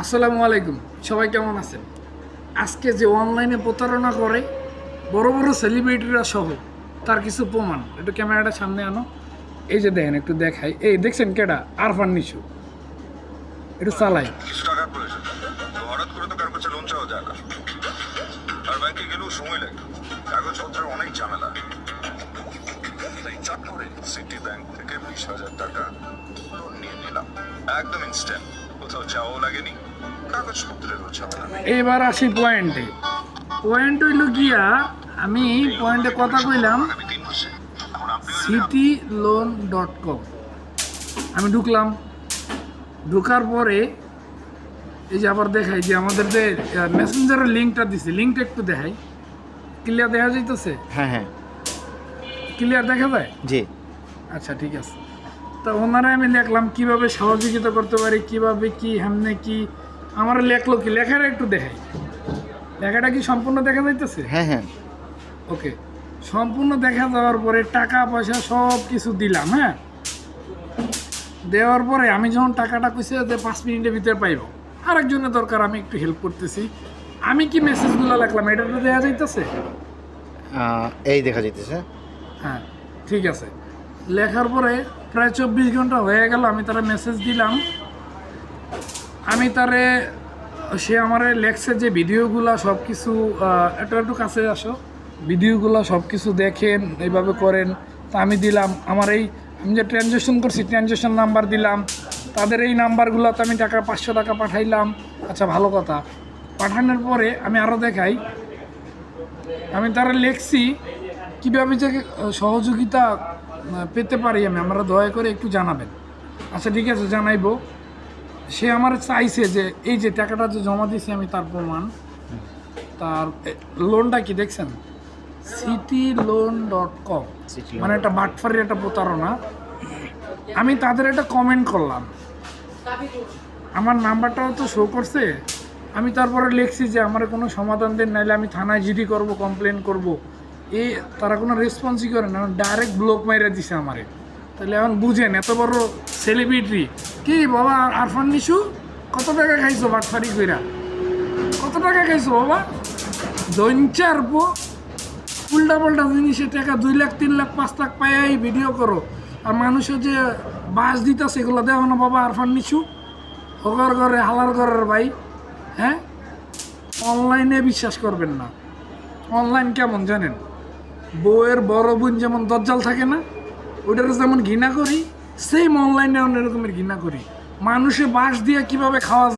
আসসালামু আলাইকুম, সবাই কেমন আছেন? আজকে যে অনলাইনে প্রতারণা করে বড় বড় সেলিব্রিটিরা সহ, তার কিছু প্রমাণ। একটু ক্যামেরাটা সামনে আনো। এই যে দেখেন, একটু দেখাই। এই দেখছেন কেডা? আরফান নিশু। একটু চালাই। কিছু টাকার প্রয়োজন, তো হঠাৎ করে তো কারো কাছে লোন চাওয়া যায় না। আর ব্যাংকে গেলেও সময় লাগে, কাগজপত্রের অনেক ঝামেলা। তাই চট করে সিটি ব্যাংক থেকে 20,000 টাকা লোন নিয়ে নিলাম। একদম ইনস্ট্যান্ট, কোথাও যাওয়াও লাগেনি, কাগজপত্রেরও ঝামেলা নেই। এইবার আসি পয়েন্টে। পয়েন্ট হইল গিয়া, আমি পয়েন্টে কথা কইলাম আগামী 3 মাসে এখন আপনিও যদি cityloan.com। আমি ঢুকলাম। ঢুকার পরে এই যে আবার দেখাই যে আমাদের যে মেসেঞ্জারের লিঙ্কটা দিছে, লিঙ্কটা একটু দেখাই। ক্লিয়ার দেখা যাইতেছে? হ্যাঁ হ্যাঁ ক্লিয়ার দেখা যায়? জি। আচ্ছা, ঠিক আছে। তো ওনারা আমি লিখলাম কিভাবে সহযোগিতা করতে পারি, কিভাবে কি সামনে কি আমার লেখলো, কি লেখাটা একটু দেখাই। লেখাটা কি সম্পূর্ণ দেখা যাইতেছে? হ্যাঁ হ্যাঁ ওকে, সম্পূর্ণ দেখা যাওয়ার পরে টাকা পয়সা সব কিছু দিলাম। হ্যাঁ, দেওয়ার পরে আমি যখন টাকাটা কইছে যে 5 মিনিটের ভিতরে পাইব, আরেকজনের দরকার, আমি একটু হেল্প করতেছি। আমি কি মেসেজগুলো লিখলাম এটা তো দেখা যাইতেছে? এই দেখা যাইতেছে। হ্যাঁ, ঠিক আছে। লেখার পরে প্রায় 24 ঘন্টা হয়ে গেল, আমি তারা মেসেজ দিলাম। আমি তারে, সে আমারে লেখছে যে ভিডিওগুলো সব কিছু একটু কাছে আসো, ভিডিওগুলো সব কিছু দেখেন, এইভাবে করেন। তা আমি দিলাম আমার এই, আমি যে ট্রানজ্যাকশন করছি ট্রানজ্যাকশন নাম্বার দিলাম, তাদের এই নাম্বারগুলোতে আমি টাকা 500 টাকা পাঠাইলাম। আচ্ছা, ভালো কথা। পাঠানোর পরে আমি আরও দেখাই, আমি তারা লিখছি কীভাবে যে সহযোগিতা পেতে পারি আমি, আমরা দয়া করে একটু জানাবেন। আচ্ছা, ঠিক আছে, জানাইবো। সে আমার চাইছে যে এই যে টাকাটা যে জমা দিয়েছি আমি, তার প্রমাণ। তার লোনটা কি দেখছেন? cityloan.com, মানে একটা বাটফারির একটা প্রতারণা। আমি তাদের একটা কমেন্ট করলাম, আমার নাম্বারটাও তো শো করছে। আমি তারপরে লিখছি যে আমার কোনো সমাধান দেন, নাইলে আমি থানায় জিডি করব, কমপ্লেন করব। এই তারা কোনো রেসপন্সই করে না, ডাইরেক্ট ব্লক মাইরা দিছে আমারে। তাহলে এখন বুঝেন, এত বড় সেলিব্রিটি কি বাবা আরফান নিশু, কত টাকা খাইছো বাটফারি কইরা? কত টাকা খাইছো বাবা? দৈনচার উল্টা পাল্টা জিনিসের টাকা 2 লাখ 3 লাখ 5 লাখ পাই ভিডিও করো, আর মানুষের যে বাস দিতেছে এগুলো দেখো না বাবা। আরফান নিশু হগার ঘরে হালার ঘরের ভাই। হ্যাঁ, অনলাইনে বিশ্বাস করবেন না। অনলাইন কেমন জানেন? বউয়ের বড় বোন যেমন দজ্জাল থাকে না, ওইটার যেমন ঘৃণা করি, সেম অনলাইনে অন্য রকমের ঘৃণা করি। মানুষে বাস দিয়ে কিভাবে খাওয়া